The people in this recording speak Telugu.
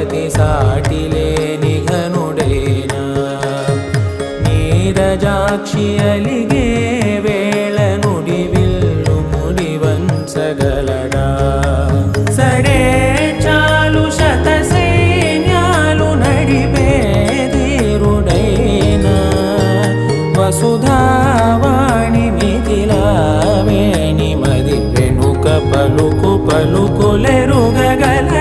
పతి సాటి లేని ఘనుడైనా నీరజాక్షి అలిగే వేళ నుడి విల్లు ముడి వంచగలడా సడే చాలు శత సైన్యాలు నడిపే ధీరుడైనా వసుధావాణి మిథిలావేణి మది వెనుక పలుకు పలుకులెరుగగల